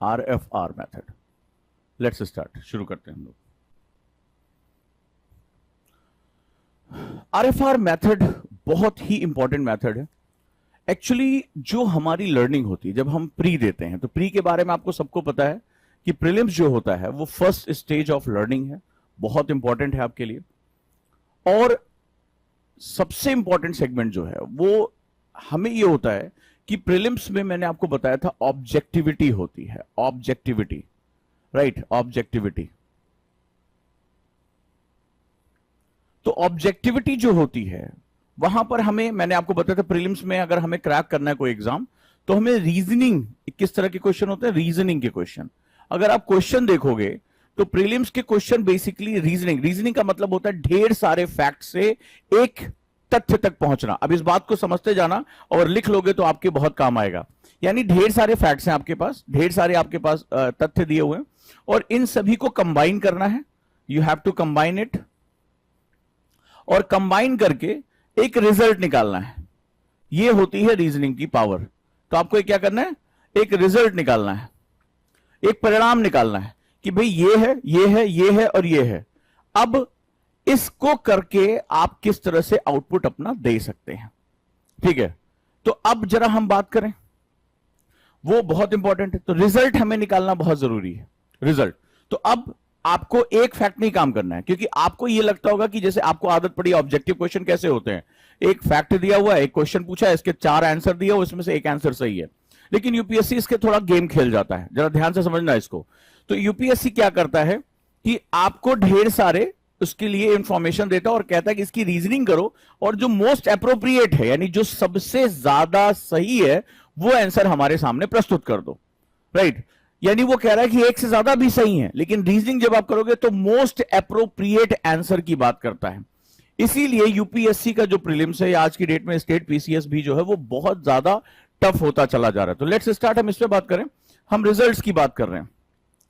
RFR method. Let's start, शुरू करते हैं हम लोग। RFR मेथड बहुत ही इंपॉर्टेंट मेथड है। एक्चुअली जो हमारी लर्निंग होती है, जब हम प्री देते हैं, तो प्री के बारे में आपको सबको पता है कि प्रीलिम्स जो होता है वो फर्स्ट स्टेज ऑफ लर्निंग है, बहुत इंपॉर्टेंट है आपके लिए। और सबसे इंपॉर्टेंट सेगमेंट जो है वो हमें ये होता है कि प्रीलिम्स में मैंने आपको बताया था ऑब्जेक्टिविटी होती है, ऑब्जेक्टिविटी, राइट, ऑब्जेक्टिविटी। तो ऑब्जेक्टिविटी जो होती है वहां पर हमें, मैंने आपको बताया था प्रीलिम्स में अगर हमें क्रैक करना है कोई एग्जाम, तो हमें रीजनिंग, किस तरह के क्वेश्चन होते हैं, रीजनिंग के क्वेश्चन। अगर आप क्वेश्चन देखोगे तो प्रीलिम्स के क्वेश्चन बेसिकली रीजनिंग का मतलब होता है ढेर सारे फैक्ट से एक तथ्य तक पहुंचना। अब इस बात को समझते जाना और लिख लोगे तो आपके बहुत काम आएगा। यानी ढेर सारे फैक्ट्स हैं आपके पास, ढेर सारे आपके पास तथ्य दिए हुए हैं, और इन सभी को कंबाइन करना है। You have to combine it, और कंबाइन करके एक रिजल्ट निकालना है। यह होती है रीजनिंग की पावर। तो आपको क्या करना है, एक रिजल्ट निकालना है, एक परिणाम निकालना है कि भाई ये है, ये है, ये है और ये है। अब इसको करके आप किस तरह से आउटपुट अपना दे सकते हैं, ठीक है। तो अब जरा हम बात करें, वो बहुत इंपॉर्टेंट है। तो रिजल्ट हमें निकालना बहुत जरूरी है, रिजल्ट। तो अब आपको एक फैक्ट नहीं काम करना है, क्योंकि आपको यह लगता होगा कि जैसे आपको आदत पड़ी ऑब्जेक्टिव क्वेश्चन कैसे होते हैं, एक फैक्ट दिया हुआ है, एक क्वेश्चन पूछा है, इसके 4 आंसर दिया हुआ, इसमें से एक आंसर सही है। लेकिन यूपीएससी इसके थोड़ा गेम खेल जाता है, जरा ध्यान से समझना इसको। तो यूपीएससी क्या करता है कि आपको ढेर सारे उसके लिए इंफॉर्मेशन देता है और कहता है कि इसकी रीजनिंग करो, और जो मोस्ट अप्रोप्रिएट है, यानी जो सबसे ज्यादा सही है, वो आंसर हमारे सामने प्रस्तुत कर दो, राइट। यानी वो कह रहा है कि एक से ज्यादा भी सही है, लेकिन रीजनिंग जब आप करोगे तो मोस्ट अप्रोप्रिएट आंसर की बात करता है। इसीलिए यूपीएससी का जो प्रीलिम्स है, आज की डेट में स्टेट पीसीएस भी जो है वो बहुत ज्यादा टफ होता चला जा रहा है। तो लेट्स स्टार्ट, हम इस पे बात करें। हम रिजल्ट्स की बात कर रहे हैं,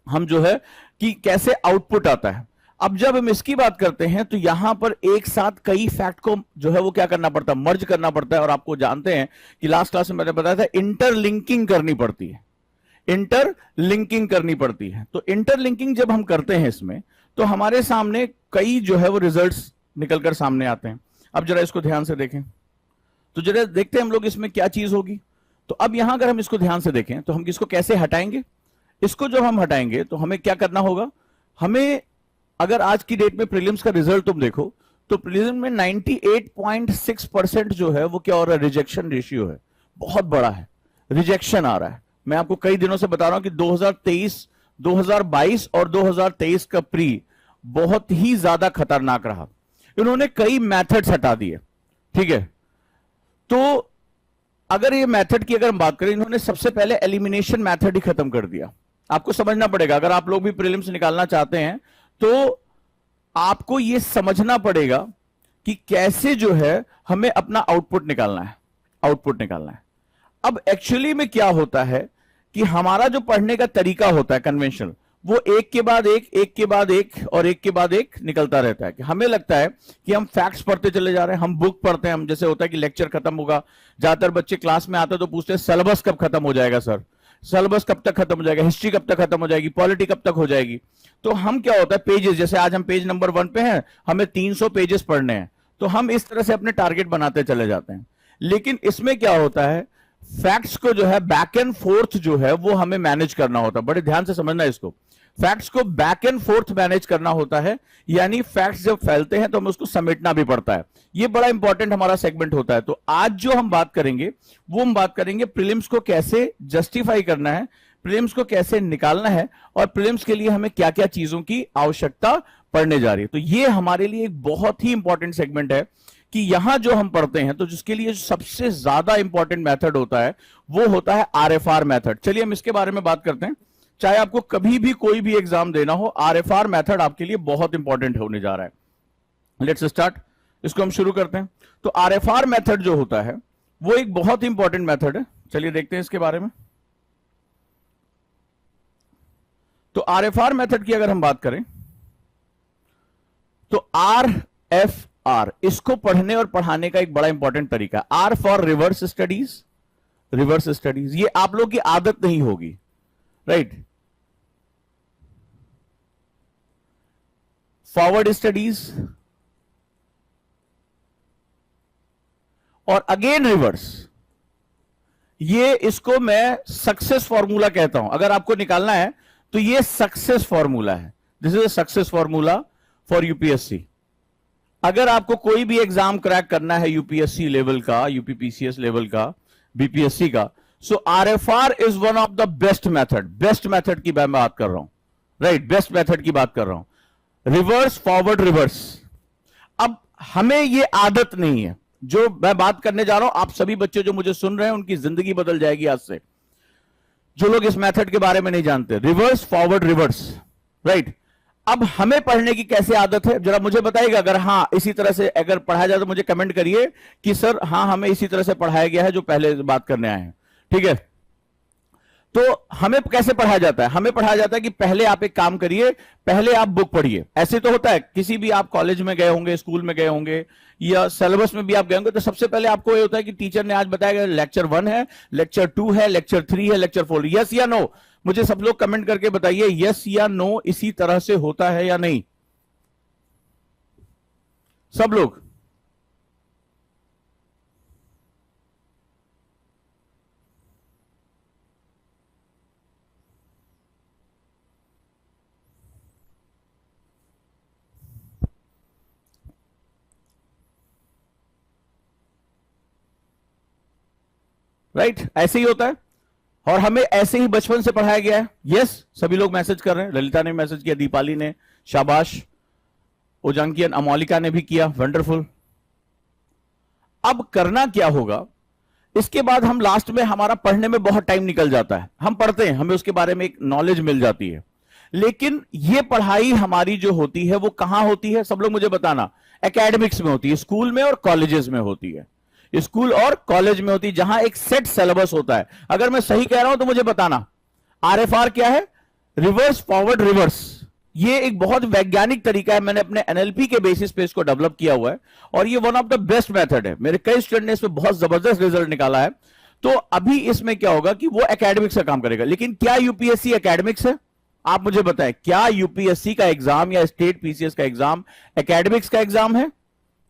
हम जो है कि कैसे आउटपुट आता है। अब जब हम इसकी बात करते हैं तो यहां पर एक साथ कई फैक्ट को जो है वो क्या करना पड़ता है, मर्ज करना पड़ता है। और आपको जानते हैं कि लास्ट क्लास में मैंने बताया था इंटरलिंकिंग करनी पड़ती है, इंटरलिंकिंग करनी पड़ती है। तो इंटरलिंकिंग जब हम करते हैं इसमें, तो हमारे सामने कई जो है वो रिजल्ट्स निकलकर सामने आते हैं। अब जरा इसको ध्यान से देखें, तो जरा देखते हैं हम लोग इसमें क्या चीज होगी। तो अब यहां अगर हम इसको ध्यान से देखें तो हम इसको कैसे हटाएंगे। इसको जब हम हटाएंगे तो हमें क्या करना होगा, हमें अगर आज की डेट में प्रीलिम्स का रिजल्ट तुम देखो तो प्रीलिम्स में 98.6% जो है वो क्या हो रहा है, रिजेक्शन रेशियो है, बहुत बड़ा है, रिजेक्शन आ रहा है। मैं आपको कई दिनों से बता रहा हूं कि 2023, 2022 और 2023 का प्री बहुत ही ज्यादा खतरनाक रहा। इन्होंने कई मेथड्स हटा दिए, ठीक है। तो अगर ये मेथड की अगर हम बात करें, इन्होंने सबसे पहले एलिमिनेशन मेथड ही खत्म कर दिया। आपको समझना पड़ेगा, अगर आप लोग भी प्रीलिम्स निकालना चाहते हैं तो आपको यह समझना पड़ेगा कि कैसे जो है हमें अपना आउटपुट निकालना है, आउटपुट निकालना है। अब एक्चुअली में क्या होता है कि हमारा जो पढ़ने का तरीका होता है कन्वेंशनल, वो एक के बाद एक, एक के बाद एक और एक के बाद एक निकलता रहता है। कि हमें लगता है कि हम फैक्ट्स पढ़ते चले जा रहे हैं, हम बुक पढ़ते हैं, हम जैसे होता है कि लेक्चर खत्म होगा, ज्यादातर बच्चे क्लास में आते हैं तो पूछते हैं सिलेबस कब खत्म हो जाएगा सर, सिलेबस कब तक खत्म हो जाएगा, हिस्ट्री कब तक खत्म हो जाएगी, पॉलिटी कब तक हो जाएगी। तो हम क्या होता है, पेजेस, जैसे आज हम पेज नंबर 1 पे हैं, हमें 300 पेजेस पढ़ने हैं, तो हम इस तरह से अपने टारगेट बनाते चले जाते हैं। लेकिन इसमें क्या होता है, फैक्ट्स को जो है बैक एंड फोर्थ जो है वो हमें मैनेज करना होता है। बड़े ध्यान से समझना इसको, फैक्ट्स को बैक एंड फोर्थ मैनेज करना होता है। यानी फैक्ट्स जब फैलते हैं तो हमें उसको समेटना भी पड़ता है। ये बड़ा इंपॉर्टेंट हमारा सेगमेंट होता है। तो आज जो हम बात करेंगे वो हम बात करेंगे प्रीलिम्स को कैसे जस्टिफाई करना है, प्रीलिम्स को कैसे निकालना है, और प्रीलिम्स के लिए हमें क्या क्या चीजों की आवश्यकता पड़ने जा रही है। तो ये हमारे लिए एक बहुत ही इंपॉर्टेंट सेगमेंट है कि यहां जो हम पढ़ते हैं, तो जिसके लिए सबसे ज्यादा इंपॉर्टेंट मेथड होता है वो होता है आरएफआर मेथड। चलिए हम इसके बारे में बात करते हैं। चाहे आपको कभी भी कोई भी एग्जाम देना हो, आरएफआर मेथड आपके लिए बहुत इंपॉर्टेंट होने जा रहा है। लेट्स स्टार्ट, इसको हम शुरू करते हैं। तो आरएफआर मेथड जो होता है वो एक बहुत इंपॉर्टेंट मेथड है। चलिए देखते हैं इसके बारे में। तो आरएफआर मेथड की अगर हम बात करें तो आरएफआर, इसको पढ़ने और पढ़ाने का एक बड़ा इंपॉर्टेंट तरीका। R for reverse studies, reverse studies, ये आप लोग की आदत नहीं होगी, राइट। फॉरवर्ड स्टडीज और अगेन रिवर्स, ये इसको मैं सक्सेस फॉर्मूला कहता हूं। अगर आपको निकालना है तो ये सक्सेस फॉर्मूला है, this is a success formula for UPSC. अगर आपको कोई भी एग्जाम क्रैक करना है यूपीएससी लेवल का, यूपीपीसीएस लेवल का, बीपीएससी का, so RFR is one of the best method. Best method की मैं बात कर रहा हूं, राइट, बेस्ट मेथड की बात कर रहा हूं। Reverse, forward, reverse. अब हमें ये आदत नहीं है। जो मैं बात करने जा रहा हूं, आप सभी बच्चे जो मुझे सुन रहे हैं उनकी जिंदगी बदल जाएगी आज से, जो लोग इस मेथड के बारे में नहीं जानते। Reverse, forward, reverse, right. अब हमें पढ़ने की कैसे आदत है, जरा मुझे बताइएगा। अगर हाँ इसी तरह से अगर पढ़ाया जाए तो मुझे कमेंट करिए कि सर हाँ हमें इसी तरह से पढ़ाया गया है जो पहले बात करने आए हैं, ठीक है। तो हमें कैसे पढ़ाया जाता है? हमें पढ़ाया जाता है कि पहले आप एक काम करिए, पहले आप बुक पढ़िए। ऐसे तो होता है, किसी भी आप कॉलेज में गए होंगे, स्कूल में गए होंगे, या सिलेबस में भी आप गए होंगे, तो सबसे पहले आपको ये होता है कि टीचर ने आज बताया लेक्चर 1 है, लेक्चर 2 है, लेक्चर 3 है, लेक्चर 4। यस या नो? मुझे सब लोग कमेंट करके बताइए यस या नो, इसी तरह से होता है या नहीं? सब लोग राइट, ऐसे ही होता है और हमें ऐसे ही बचपन से पढ़ाया गया है। यस, सभी लोग मैसेज कर रहे हैं। ललिता ने मैसेज किया, दीपाली ने, शाबाश, उजांकियन, अमोलिका ने भी किया, वंडरफुल। अब करना क्या होगा, इसके बाद हम लास्ट में, हमारा पढ़ने में बहुत टाइम निकल जाता है, हम पढ़ते हैं, हमें उसके बारे में एक नॉलेज मिल जाती है, लेकिन ये पढ़ाई हमारी जो होती है वो कहां होती है? सब लोग मुझे बताना। एकेडमिक्स में होती है, स्कूल में और कॉलेजेस में होती है, स्कूल और कॉलेज में होती है, जहां एक सेट सिलेबस होता है। अगर मैं सही कह रहा हूं तो मुझे बताना। आरएफआर क्या है? Reverse, forward, reverse. ये एक बहुत वैज्ञानिक तरीका है, मैंने अपने एनएलपी के बेसिस पे इसको डेवलप किया हुआ है और ये one of the best method है। मेरे कई स्टूडेंट ने इसमें बहुत जबरदस्त रिजल्ट निकाला है। तो अभी इसमें क्या होगा कि वो एकेडमिक्स का काम करेगा, लेकिन क्या यूपीएससी एकेडमिक्स है? आप मुझे बताएं, क्या यूपीएससी का एग्जाम या स्टेट पीसीएस का एग्जाम एकेडमिक्स का एग्जाम है?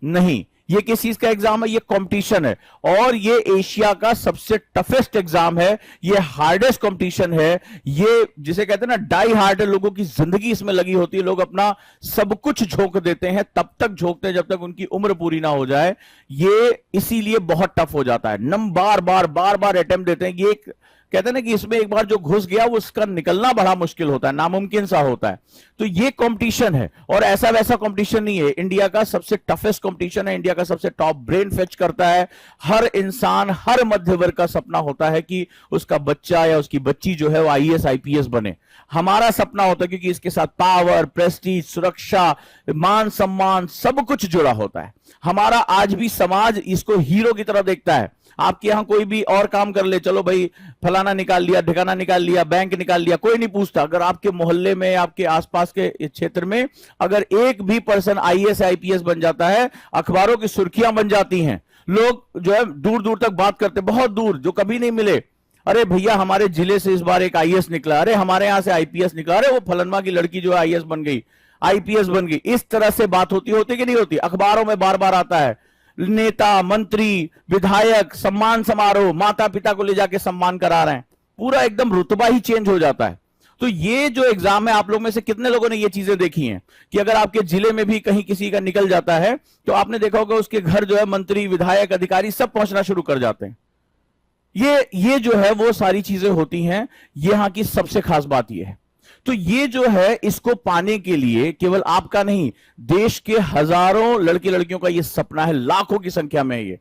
नहीं, ये किस चीज का एग्जाम है? ये कंपटीशन है और ये एशिया का सबसे टफेस्ट एग्जाम है, ये हार्डेस्ट कंपटीशन है। ये जिसे कहते हैं ना डाई हार्ड, लोगों की जिंदगी इसमें लगी होती है, लोग अपना सब कुछ झोंक देते हैं, तब तक झोंकते हैं जब तक उनकी उम्र पूरी ना हो जाए। ये इसीलिए बहुत टफ हो जाता है। बार बार अटेम्प्ट देते हैं। ये एक कहते हैं ना कि इसमें एक बार जो घुस गया वो उसका निकलना बड़ा मुश्किल होता है, नामुमकिन सा होता है। तो ये कंपटीशन है और ऐसा वैसा कंपटीशन नहीं है, इंडिया का सबसे टफेस्ट कंपटीशन है, इंडिया का सबसे टॉप ब्रेन फेच करता है। हर इंसान, हर मध्य वर्ग का सपना होता है कि उसका बच्चा या उसकी बच्ची जो है वो आईएएस आईपीएस बने। हमारा सपना होता है, क्योंकि इसके साथ पावर, प्रेस्टीज, सुरक्षा, मान सम्मान सब कुछ जुड़ा होता है। हमारा आज भी समाज इसको हीरो की तरह देखता है। आपके यहां कोई भी और काम कर ले, चलो भाई फलाना निकाल लिया, ठिकाना निकाल लिया, बैंक निकाल लिया, कोई नहीं पूछता। अगर आपके मोहल्ले में, आपके आसपास के क्षेत्र में अगर एक भी पर्सन आईएएस आईपीएस बन जाता है, अखबारों की सुर्खियां बन जाती हैं। लोग जो है दूर दूर तक बात करते, बहुत दूर, जो कभी नहीं मिले, अरे भैया हमारे जिले से इस बार एक आईएएस निकला, अरे हमारे यहां से आईपीएस निकला, अरे वो फलनमा की लड़की जो है आईएएस बन गई, आईपीएस बन गई। इस तरह से बात होती कि नहीं होती? अखबारों में बार बार आता है, नेता, मंत्री, विधायक, सम्मान समारोह, माता पिता को ले जाके सम्मान करा रहे हैं, पूरा एकदम रुतबा ही चेंज हो जाता है। तो ये जो एग्जाम है, आप लोग में से कितने लोगों ने ये चीजें देखी हैं कि अगर आपके जिले में भी कहीं किसी का निकल जाता है तो आपने देखा होगा उसके घर जो है मंत्री, विधायक, अधिकारी सब पहुंचना शुरू कर जाते हैं। ये जो है वो सारी चीजें होती हैं। यहां की सबसे खास बात यह है। तो ये जो है, इसको पाने के लिए केवल आपका नहीं, देश के हजारों लड़के लड़कियों का ये सपना है, लाखों की संख्या में ये।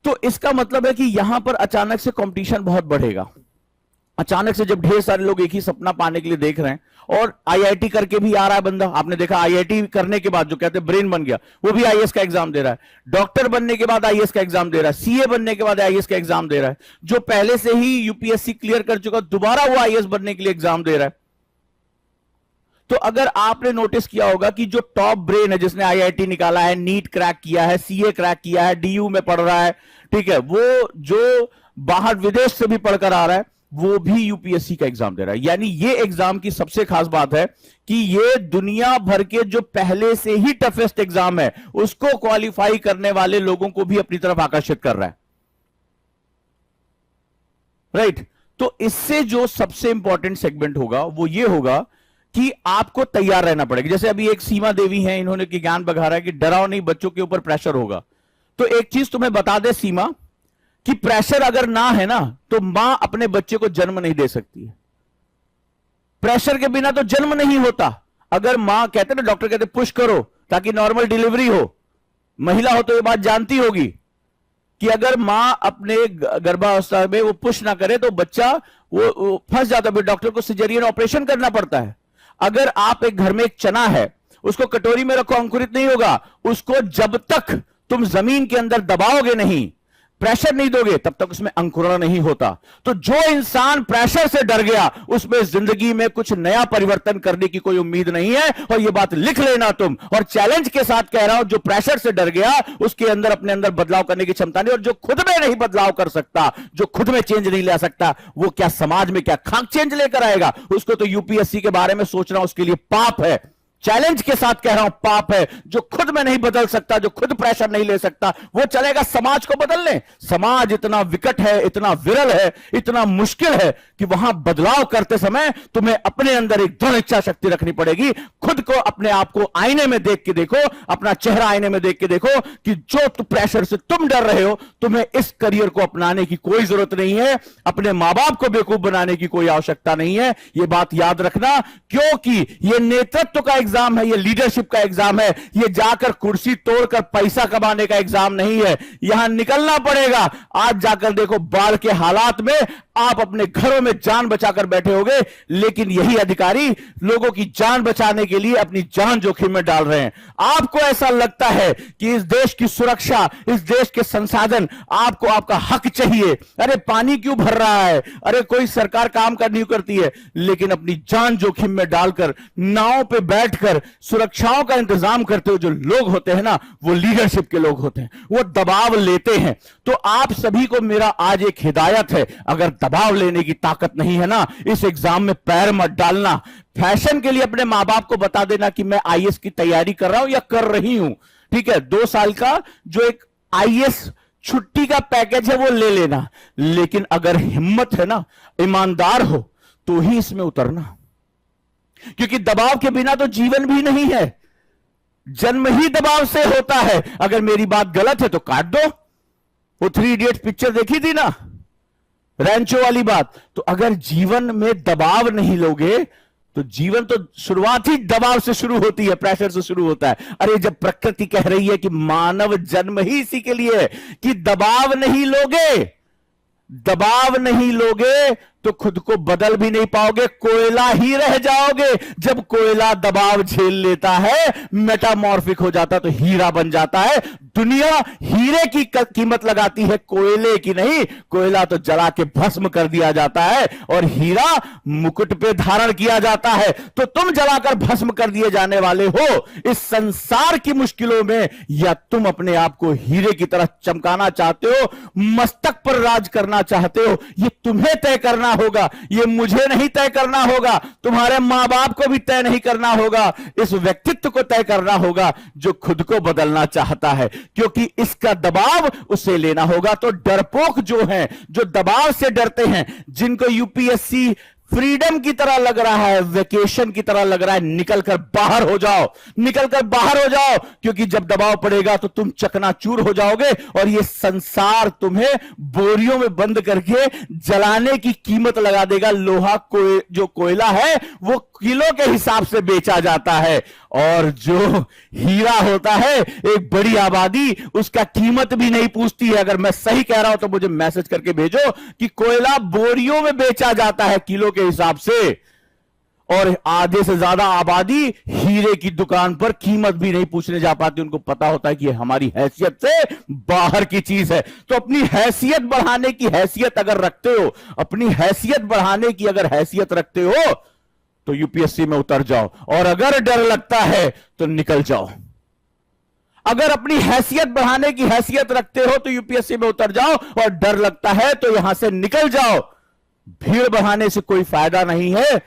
तो इसका मतलब है कि यहां पर अचानक से कंपटीशन बहुत बढ़ेगा। अचानक से जब ढेर सारे लोग एक ही सपना पाने के लिए देख रहे हैं, और आईआईटी करके भी आ रहा है बंदा, आपने देखा आईआईटी करने के बाद जो कहते हैं ब्रेन बन गया, वो भी आईएएस का एग्जाम दे रहा है। डॉक्टर बनने के बाद आईएएस का एग्जाम दे रहा है, सीए बनने के बाद आईएएस का एग्जाम दे रहा है। जो पहले से ही यूपीएससी क्लियर कर चुका, दोबारा वो आईएएस बनने के लिए एग्जाम दे रहा है। तो अगर आपने नोटिस किया होगा कि जो टॉप ब्रेन है, जिसने आईआईटी निकाला है, नीट क्रैक किया है, सीए क्रैक किया है, डीयू में पढ़ रहा है, ठीक है, वो जो बाहर विदेश से भी पढ़कर आ रहा है, वो भी यूपीएससी का एग्जाम दे रहा है। यानी ये एग्जाम की सबसे खास बात है कि ये दुनिया भर के जो पहले से ही टफेस्ट एग्जाम है उसको क्वालिफाई करने वाले लोगों को भी अपनी तरफ आकर्षित कर रहा है। राइट? तो इससे जो सबसे इंपॉर्टेंट सेगमेंट होगा वो ये होगा कि आपको तैयार रहना पड़ेगा। जैसे अभी एक सीमा देवी है, इन्होंने ज्ञान बघारा है कि डराओ नहीं, बच्चों के ऊपर प्रेशर होगा। तो एक चीज तुम्हें बता दे सीमा, कि प्रेशर अगर ना है ना तो मां अपने बच्चे को जन्म नहीं दे सकती है। प्रेशर के बिना तो जन्म नहीं होता। अगर मां कहते ना, डॉक्टर कहते पुश करो ताकि नॉर्मल डिलीवरी हो, महिला हो तो यह बात जानती होगी कि अगर मां अपने गर्भावस्था में वो पुश ना करे तो बच्चा वो फंस जाता है, डॉक्टर को सिजेरियन ऑपरेशन करना पड़ता है। अगर आप एक घर में एक चना है, उसको कटोरी में रखो, अंकुरित नहीं होगा। उसको जब तक तुम जमीन के अंदर दबाओगे नहीं, प्रेशर नहीं दोगे, तब तक उसमें अंकुरण नहीं होता। तो जो इंसान प्रेशर से डर गया उसमें जिंदगी में कुछ नया परिवर्तन करने की कोई उम्मीद नहीं है। और यह बात लिख लेना तुम, और चैलेंज के साथ कह रहा हूं, जो प्रेशर से डर गया उसके अंदर अपने अंदर बदलाव करने की क्षमता नहीं। और जो खुद में नहीं बदलाव कर सकता, जो खुद में चेंज नहीं ला सकता, वो क्या समाज में क्या खाक चेंज लेकर आएगा? उसको तो यूपीएससी के बारे में सोचना उसके लिए पाप है। चैलेंज के साथ कह रहा हूं, पाप है। जो खुद में नहीं बदल सकता, जो खुद प्रेशर नहीं ले सकता, वो चलेगा समाज को बदलने। समाज इतना विकट है, इतना विरल है, इतना मुश्किल है कि वहां बदलाव करते समय तुम्हें अपने अंदर एक दृढ़ इच्छा शक्ति रखनी पड़ेगी। खुद को, अपने आप को आईने में देख के देखो, अपना चेहरा आईने में देख के देखो कि जो प्रेशर से तुम डर रहे हो, तुम्हें इस करियर को अपनाने की कोई जरूरत नहीं है। अपने मां बाप को बेवकूफ बनाने की कोई आवश्यकता नहीं है। यह बात याद रखना, क्योंकि यह नेतृत्व का एग्जाम है, ये लीडरशिप का एग्जाम है। ये जाकर कुर्सी तोड़कर पैसा कमाने का एग्जाम नहीं है। यहां निकलना पड़ेगा। आज जाकर देखो, बाढ़ के हालात में आप अपने घरों में जान बचाकर बैठे होंगे, लेकिन यही अधिकारी लोगों की जान बचाने के लिए अपनी जान जोखिम में डाल रहे हैं। आपको ऐसा लगता है कि इस देश की सुरक्षा, इस देश के संसाधन, आपको आपका हक चाहिए। अरे पानी क्यों भर रहा है? अरे कोई सरकार काम नहीं करती है, लेकिन अपनी जान जोखिम में डालकर नाव पे बैठकर सुरक्षाओं का इंतजाम करते हुए जो लोग होते हैं ना, वो लीडरशिप के लोग होते हैं, वो दबाव लेते हैं। तो आप सभी को मेरा आज एक हिदायत है, अगर दबाव लेने की ताकत नहीं है ना, इस एग्जाम में पैर मत डालना। फैशन के लिए अपने मां बाप को बता देना कि मैं आईएएस की तैयारी कर रहा हूं या कर रही हूं, ठीक है। 2 साल का जो एक आईएएस छुट्टी का पैकेज है वो ले लेना, लेकिन अगर हिम्मत है ना, ईमानदार हो, तो ही इसमें उतरना। क्योंकि दबाव के बिना तो जीवन भी नहीं है। जन्म ही दबाव से होता है। अगर मेरी बात गलत है तो काट दो। वो 3 इडियट्स पिक्चर देखी थी ना, रैंचो वाली बात। तो अगर जीवन में दबाव नहीं लोगे तो जीवन तो शुरुआत ही दबाव से शुरू होती है, प्रेशर से शुरू होता है। अरे जब प्रकृति कह रही है कि मानव जन्म ही इसी के लिए है कि दबाव नहीं लोगे, दबाव नहीं लोगे तो खुद को बदल भी नहीं पाओगे, कोयला ही रह जाओगे। जब कोयला दबाव झेल लेता है, मेटामॉर्फिक हो जाता है, तो हीरा बन जाता है। दुनिया हीरे की कीमत लगाती है, कोयले की नहीं। कोयला तो जला के भस्म कर दिया जाता है और हीरा मुकुट पे धारण किया जाता है। तो तुम जलाकर भस्म कर दिए जाने वाले हो इस संसार की मुश्किलों में, या तुम अपने आप को हीरे की तरह चमकाना चाहते हो, मस्तक पर राज करना चाहते हो? ये तुम्हें तय करना होगा। ये मुझे नहीं तय करना होगा, तुम्हारे मां बाप को भी तय नहीं करना होगा। इस व्यक्तित्व को तय करना होगा जो खुद को बदलना चाहता है, क्योंकि इसका दबाव उसे लेना होगा। तो डरपोक जो हैं, जो दबाव से डरते हैं, जिनको यूपीएससी फ्रीडम की तरह लग रहा है, वेकेशन की तरह लग रहा है, निकलकर बाहर हो जाओ, निकलकर बाहर हो जाओ। क्योंकि जब दबाव पड़ेगा तो तुम चकनाचूर हो जाओगे और ये संसार तुम्हें बोरियों में बंद करके जलाने की कीमत लगा देगा। लोहा जो कोयला है वो किलो के हिसाब से बेचा जाता है, और जो हीरा होता है, एक बड़ी आबादी उसका कीमत भी नहीं पूछती है। अगर मैं सही कह रहा हूं तो मुझे मैसेज करके भेजो कि कोयला बोरियों में बेचा जाता है किलो के हिसाब से, और आधे से ज्यादा आबादी हीरे की दुकान पर कीमत भी नहीं पूछने जा पाती। उनको पता होता है कि ये हमारी हैसियत से बाहर की चीज है। तो अपनी हैसियत बढ़ाने की हैसियत अगर रखते हो, अपनी हैसियत बढ़ाने की अगर हैसियत रखते हो, तो यूपीएससी में उतर जाओ। और अगर डर लगता है तो निकल जाओ। अगर अपनी हैसियत बढ़ाने की हैसियत रखते हो तो यूपीएससी में उतर जाओ, और डर लगता है तो यहां से निकल जाओ। भीड़ बढ़ाने से कोई फायदा नहीं है,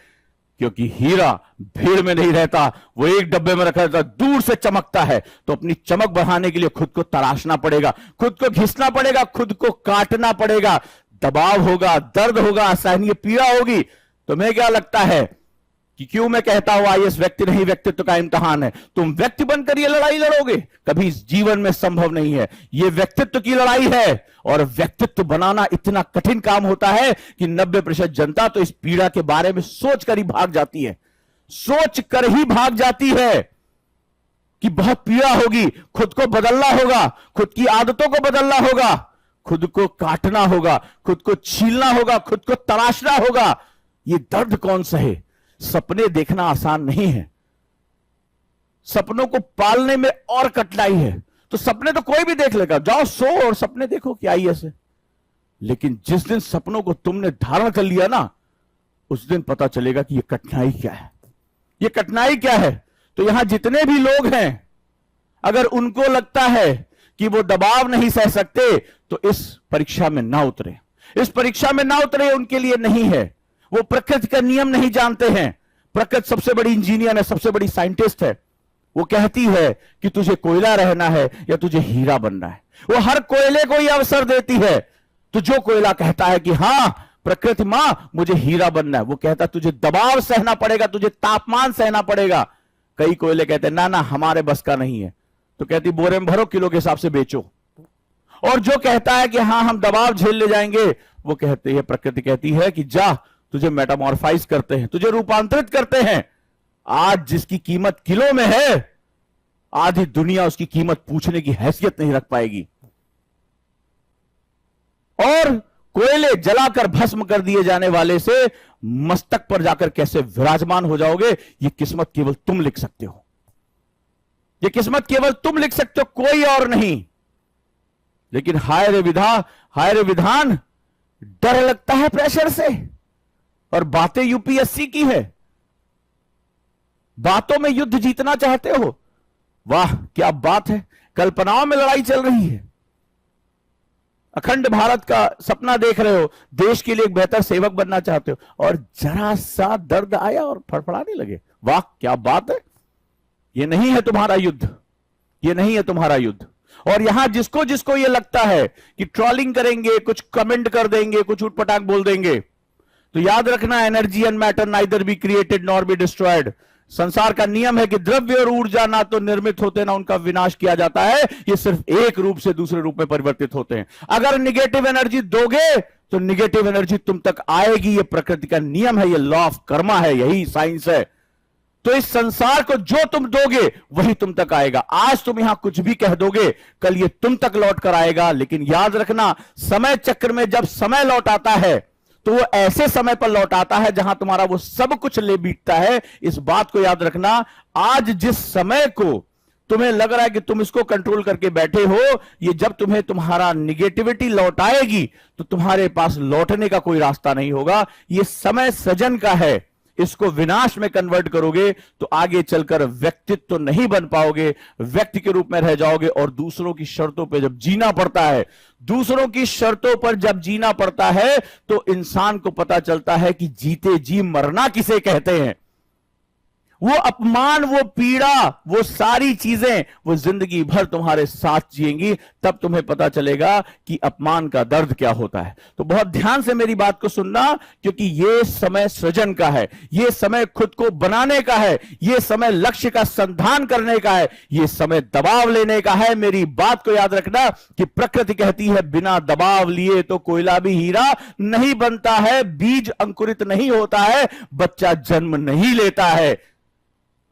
क्योंकि हीरा भीड़ में नहीं रहता, वो एक डब्बे में रखा रहता, दूर से चमकता है। तो अपनी चमक बढ़ाने के लिए खुद को तराशना पड़ेगा, खुद को घिसना पड़ेगा, खुद को काटना पड़ेगा। दबाव होगा, दर्द होगा, असहनीय पीड़ा होगी। तुम्हें क्या लगता है कि क्यों मैं कहता हूं आईएएस व्यक्ति नहीं, व्यक्तित्व का इम्तिहान है? तुम व्यक्ति बनकर ये लड़ाई लड़ोगे, कभी इस जीवन में संभव नहीं है। ये व्यक्तित्व की लड़ाई है, और व्यक्तित्व बनाना इतना कठिन काम होता है कि 90% जनता तो इस पीड़ा के बारे में सोचकर ही भाग जाती है, सोच कर ही भाग जाती है कि बहुत पीड़ा होगी, खुद को बदलना होगा, खुद की आदतों को बदलना होगा, खुद को काटना होगा, खुद को छीलना होगा, खुद को तराशना होगा। ये दर्द कौन सहे? सपने देखना आसान नहीं है, सपनों को पालने में और कठिनाई है। तो सपने तो कोई भी देख लेगा, जाओ सो और सपने देखो कि आई ऐसे। लेकिन जिस दिन सपनों को तुमने धारण कर लिया ना, उस दिन पता चलेगा कि ये कठिनाई क्या है, ये कठिनाई क्या है। तो यहां जितने भी लोग हैं, अगर उनको लगता है कि वो दबाव नहीं सह सकते, तो इस परीक्षा में ना उतरे, इस परीक्षा में ना उतरे, उनके लिए नहीं है। वो प्रकृति का नियम नहीं जानते हैं। प्रकृति सबसे बड़ी इंजीनियर है, सबसे बड़ी साइंटिस्ट है। वो कहती है कि तुझे कोयला रहना है या तुझे हीरा बनना है। वो हर कोयले को यह अवसर देती है। तो जो कोयला कहता है कि हां प्रकृति मां मुझे हीरा बनना है, वो कहता तुझे दबाव सहना पड़ेगा, तुझे तापमान सहना पड़ेगा। कई कोयले कहते हैं ना ना हमारे बस का नहीं है, तो कहती बोरे में भरो, किलो के हिसाब से बेचो। और जो कहता है कि हां हम दबाव झेल ले जाएंगे, वो कहते हैं, प्रकृति कहती है कि जा तुझे मेटामॉर्फाइज करते हैं, तुझे रूपांतरित करते हैं। आज जिसकी कीमत किलो में है, आधी दुनिया उसकी कीमत पूछने की हैसियत नहीं रख पाएगी। और कोयले जलाकर भस्म कर दिए जाने वाले से मस्तक पर जाकर कैसे विराजमान हो जाओगे, यह किस्मत केवल तुम लिख सकते हो, यह किस्मत केवल तुम लिख सकते हो, कोई और नहीं। लेकिन हाय रे विधा, हाय रे विधान, डर लगता है प्रेशर से। और बातें यूपीएससी की है, बातों में युद्ध जीतना चाहते हो। वाह क्या बात है, कल्पनाओं में लड़ाई चल रही है। अखंड भारत का सपना देख रहे हो, देश के लिए एक बेहतर सेवक बनना चाहते हो, और जरा सा दर्द आया और फड़फड़ाने लगे। वाह क्या बात है। यह नहीं है तुम्हारा युद्ध, यह नहीं है तुम्हारा युद्ध। और यहां जिसको जिसको यह लगता है कि ट्रोलिंग करेंगे, कुछ कमेंट कर देंगे, कुछ उठपटांग बोल देंगे, तो याद रखना, energy and matter neither be created nor be destroyed. संसार का नियम है कि द्रव्य और ऊर्जा ना तो निर्मित होते ना उनका विनाश किया जाता है, ये सिर्फ एक रूप से दूसरे रूप में परिवर्तित होते हैं। अगर निगेटिव एनर्जी दोगे तो निगेटिव एनर्जी तुम तक आएगी, ये प्रकृति का नियम है, ये लॉ ऑफ कर्मा है, यही साइंस है। तो इस संसार को जो तुम दोगे वही तुम तक आएगा। आज तुम यहां कुछ भी कह दोगे, कल ये तुम तक लौट कर आएगा। लेकिन याद रखना, समय चक्र में जब समय लौट आता है तो वो ऐसे समय पर लौट आता है जहां तुम्हारा वो सब कुछ ले बीतता है। इस बात को याद रखना, आज जिस समय को तुम्हें लग रहा है कि तुम इसको कंट्रोल करके बैठे हो, ये जब तुम्हें तुम्हारा निगेटिविटी लौट आएगी तो तुम्हारे पास लौटने का कोई रास्ता नहीं होगा। ये समय सृजन का है, इसको विनाश में कन्वर्ट करोगे तो आगे चलकर व्यक्तित्व तो नहीं बन पाओगे, व्यक्ति के रूप में रह जाओगे। और दूसरों की शर्तों पे जब जीना पड़ता है, दूसरों की शर्तों पर जब जीना पड़ता है, तो इंसान को पता चलता है कि जीते जी मरना किसे कहते हैं। वो अपमान, वो पीड़ा, वो सारी चीजें वो जिंदगी भर तुम्हारे साथ जिएंगी। तब तुम्हें पता चलेगा कि अपमान का दर्द क्या होता है। तो बहुत ध्यान से मेरी बात को सुनना, क्योंकि ये समय सृजन का है, ये समय खुद को बनाने का है, ये समय लक्ष्य का संधान करने का है, ये समय दबाव लेने का है। मेरी बात को याद रखना कि प्रकृति कहती है बिना दबाव लिए तो कोयला भी हीरा नहीं बनता है, बीज अंकुरित नहीं होता है, बच्चा जन्म नहीं लेता है।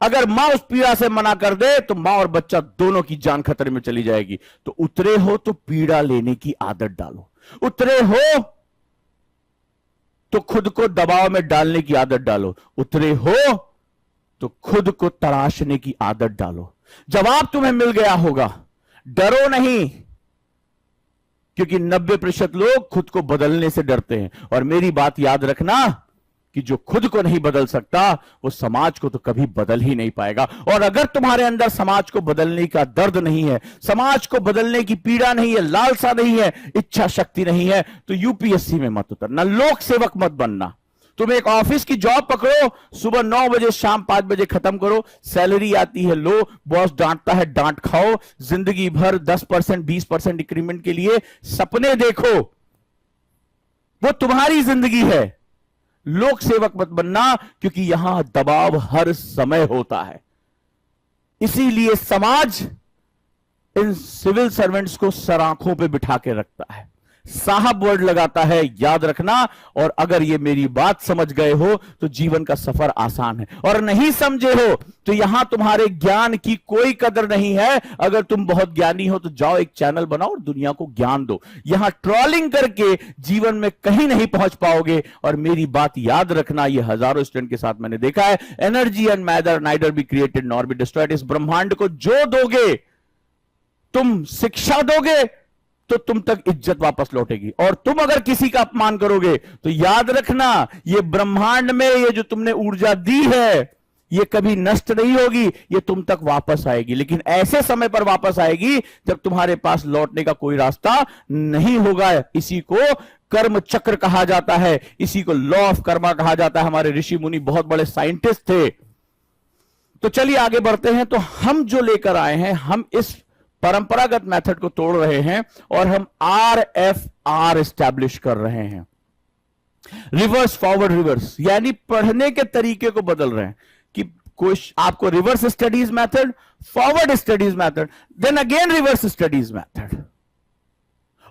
अगर मां उस पीड़ा से मना कर दे तो मां और बच्चा दोनों की जान खतरे में चली जाएगी। तो उतरे हो तो पीड़ा लेने की आदत डालो, उतरे हो तो खुद को दबाव में डालने की आदत डालो, उतरे हो तो खुद को तराशने की आदत डालो। जवाब तुम्हें मिल गया होगा, डरो नहीं, क्योंकि 90% लोग खुद को बदलने से डरते हैं। और मेरी बात याद रखना, कि जो खुद को नहीं बदल सकता वो समाज को तो कभी बदल ही नहीं पाएगा। और अगर तुम्हारे अंदर समाज को बदलने का दर्द नहीं है, समाज को बदलने की पीड़ा नहीं है, लालसा नहीं है, इच्छा शक्ति नहीं है, तो यूपीएससी में मत उतरना, लोक सेवक मत बनना। तुम एक ऑफिस की जॉब पकड़ो, सुबह 9 बजे शाम 5 बजे खत्म करो, सैलरी आती है लो, बॉस डांटता है डांट खाओ, जिंदगी भर 10% 20% इंक्रीमेंट के लिए सपने देखो, वो तुम्हारी जिंदगी है। लोक सेवक मत बनना, क्योंकि यहां दबाव हर समय होता है। इसीलिए समाज इन सिविल सर्वेंट्स को सराखों पे बिठा के रखता है, साहब वर्ड लगाता है, याद रखना। और अगर ये मेरी बात समझ गए हो तो जीवन का सफर आसान है, और नहीं समझे हो तो यहां तुम्हारे ज्ञान की कोई कदर नहीं है। अगर तुम बहुत ज्ञानी हो तो जाओ एक चैनल बनाओ और दुनिया को ज्ञान दो। यहां ट्रोलिंग करके जीवन में कहीं नहीं पहुंच पाओगे। और मेरी बात याद रखना, ये हजारों स्टूडेंट के साथ मैंने देखा है, energy and matter neither be created nor be destroyed. इस ब्रह्मांड को जो दोगे, तुम शिक्षा दोगे तो तुम तक इज्जत वापस लौटेगी। और तुम अगर किसी का अपमान करोगे तो याद रखना, ये ब्रह्मांड में ये जो तुमने ऊर्जा दी है ये कभी नष्ट नहीं होगी, ये तुम तक वापस आएगी। लेकिन ऐसे समय पर वापस आएगी जब तुम्हारे पास लौटने का कोई रास्ता नहीं होगा। इसी को कर्म चक्र कहा जाता है, इसी को लॉ ऑफ कर्मा कहा जाता है। हमारे ऋषि मुनि बहुत बड़े साइंटिस्ट थे। तो चलिए आगे बढ़ते हैं। तो हम जो लेकर आए हैं, हम इस परंपरागत मेथड को तोड़ रहे हैं और हम RFR एस्टैब्लिश कर रहे हैं, रिवर्स फॉरवर्ड रिवर्स, यानी पढ़ने के तरीके को बदल रहे हैं कि कोई आपको reverse studies method, forward studies method, then again reverse studies method.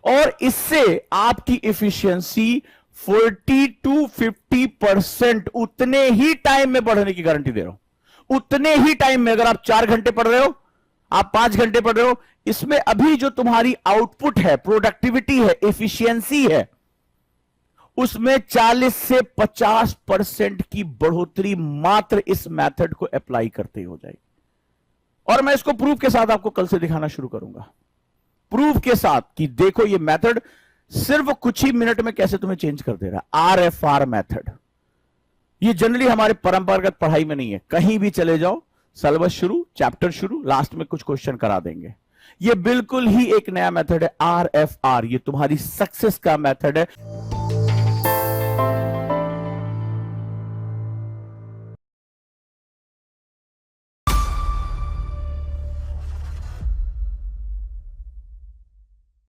और इससे आपकी इफिशियंसी 40 to 50% उतने ही टाइम में पढ़ने की गारंटी दे रहा हूं। उतने ही टाइम में, अगर आप 4 घंटे पढ़ रहे हो, आप 5 घंटे पढ़ रहे हो, इसमें अभी जो तुम्हारी आउटपुट है, प्रोडक्टिविटी है, एफिशिएंसी है, उसमें 40 से 50% की बढ़ोतरी मात्र इस मेथड को अप्लाई करते हो जाएगी। और मैं इसको प्रूफ के साथ आपको कल से दिखाना शुरू करूंगा, प्रूफ के साथ कि देखो ये मेथड सिर्फ कुछ ही मिनट में कैसे तुम्हें चेंज कर दे रहा है। RFR मेथड ये जनरली हमारे परंपरागत पढ़ाई में नहीं है। कहीं भी चले जाओ, सिलेबस शुरू, चैप्टर शुरू, लास्ट में कुछ क्वेश्चन करा देंगे। ये बिल्कुल ही एक नया मेथड है RFR, ये तुम्हारी सक्सेस का मेथड है।